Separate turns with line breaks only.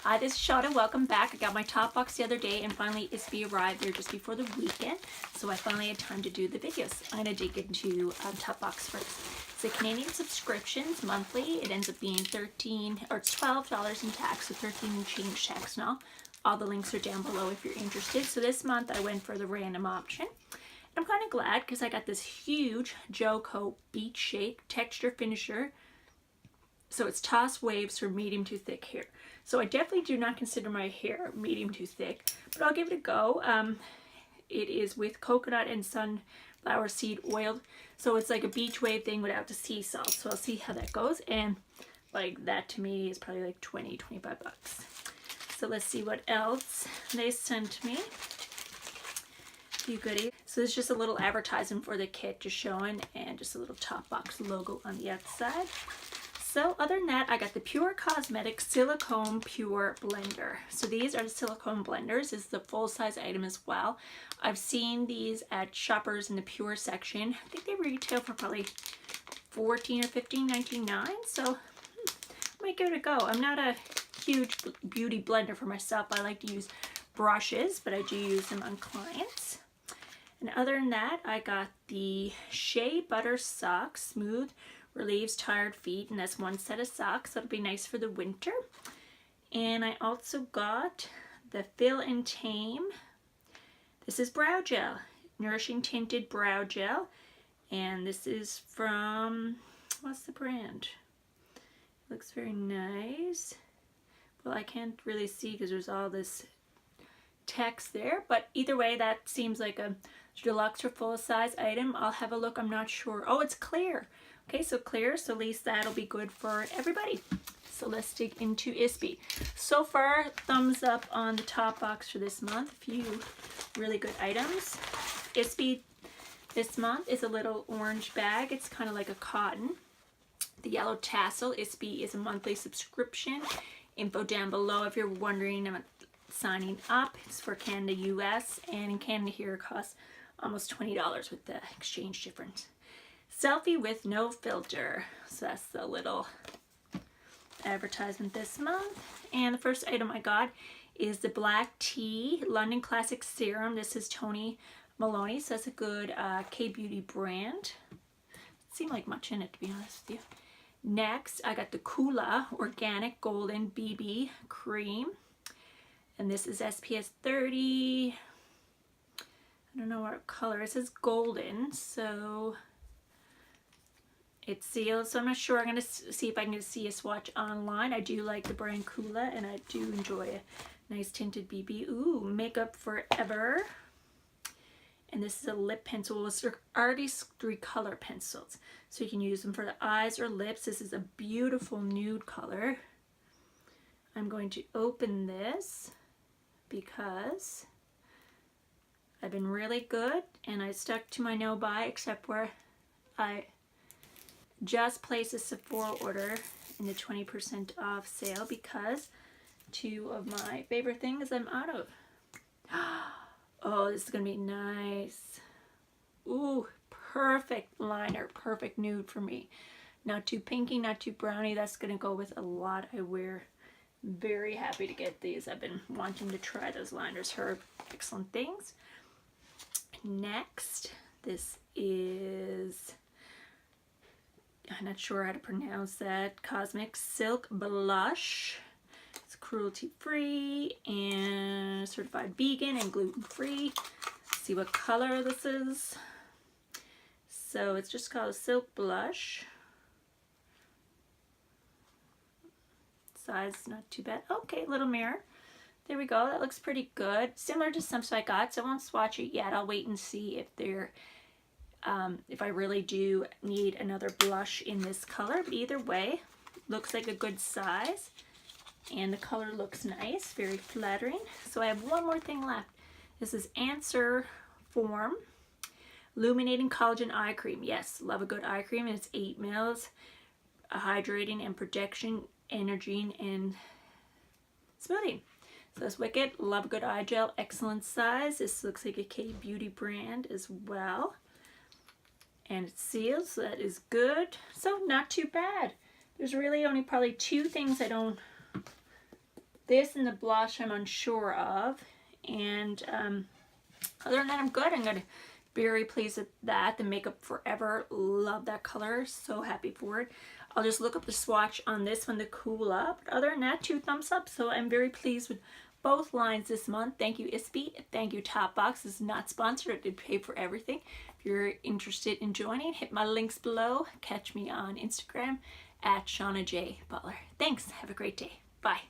Hi, this is Shada. Welcome back. I got my TopBox the other day and finally Ipsy arrived there just before the weekend. So I finally had time to do the videos. I'm going to dig into TopBox first. It's a Canadian subscriptions monthly. It ends up being it's $12 in tax, so 13 and change tax and all. All the links are down below if you're interested. So this month I went for the random option. I'm kind of glad because I got this huge Joco Beach Shake texture finisher. So it's toss waves for medium to thick hair. So I definitely do not consider my hair medium to thick, but I'll give it a go. It is with coconut and sunflower seed oil. So it's like a beach wave thing without the sea salt. So I'll see how that goes. And like that to me is probably like 20, 25 bucks. So let's see what else they sent me. Few goodies. So it's just a little advertisement for the kit just showing, and just a little TopBox logo on the outside. So other than that, I got the Pure Cosmetics Silicone Pure Blender. So these are the silicone blenders. This is the full-size item as well. I've seen these at Shoppers in the Pure section. I think they retail for probably $14 or $15.99. So I might give it a go. I'm not a huge beauty blender for myself. I like to use brushes, but I do use them on clients. And other than that, I got the Shea Butter Socks Smooth Relieves Tired Feet, and that's one set of socks. That'll be nice for the winter. And I also got the Fill and Tame. This is brow gel, Nourishing Tinted Brow Gel, and this is from, what's the brand? Looks very nice. Well, I can't really see because there's all this text there, but either way, that seems like a deluxe or full-size item. I'll have a look. I'm not sure. Oh, it's clear. Okay, so clear, so at least that'll be good for everybody. So let's dig into Ipsy. So far, thumbs up on the TopBox for this month. A few really good items. Ipsy this month is a little orange bag. It's kind of like a cotton. The yellow tassel. Ipsy is a monthly subscription. Info down below if you're wondering about signing up. It's for Canada, US, and in Canada here it costs almost $20 with the exchange difference. Selfie with no filter. So that's the little advertisement this month. And the first item I got is the Black Tea London Classic Serum. This is Tony Maloney, so that's a good K-Beauty brand. Doesn't seem like much in it, to be honest with you. Next, I got the Kula Organic Golden BB Cream. And this is SPF 30. I don't know what color. It says golden, so it's sealed, so I'm not sure. I'm going to see if I can see a swatch online. I do like the brand Kula, and I do enjoy a nice tinted BB. Ooh, Makeup Forever. And this is a lip pencil. It's artistry color pencils, so you can use them for the eyes or lips. This is a beautiful nude color. I'm going to open this because I've been really good, and I stuck to my no buy, except where I just placed a Sephora order in the 20% off sale because two of my favorite things I'm out of. Oh, this is gonna be nice. Ooh, perfect liner, perfect nude for me. Not too pinky, not too browny. That's gonna go with a lot I wear. Very happy to get these. I've been wanting to try those liners. Her excellent things. Next, this is, I'm not sure how to pronounce that, Cosmic Silk Blush. It's cruelty-free and certified vegan and gluten-free. See what color this is. So it's just called a Silk Blush. Size not too bad. Okay, little mirror. There we go. That looks pretty good. Similar to some I got, so I won't swatch it yet. I'll wait and see if they're if I really do need another blush in this color. But either way, looks like a good size, and the color looks nice, very flattering. So I have one more thing left. This is Answer Form Illuminating Collagen Eye Cream. Yes, love a good eye cream, and it's 8 mils, hydrating and protection, energizing and smoothing. So that's wicked. Love a good eye gel, excellent size. This looks like a K-Beauty brand as well. And it seals, so that is good. So not too bad. There's really only probably two things I don't This and the blush I'm unsure of. And other than that, I'm good. I'm gonna very pleased with that. The Makeup Forever, love that color, so happy for it. I'll just look up the swatch on this one to cool up. Other than that, 2 thumbs up. So I'm very pleased with both lines this month. Thank you, Ipsy. Thank you, TopBox. This is not sponsored. I did pay for everything. If you're interested in joining, hit my links below. Catch me on Instagram at Shauna J. Butler. Thanks. Have a great day. Bye.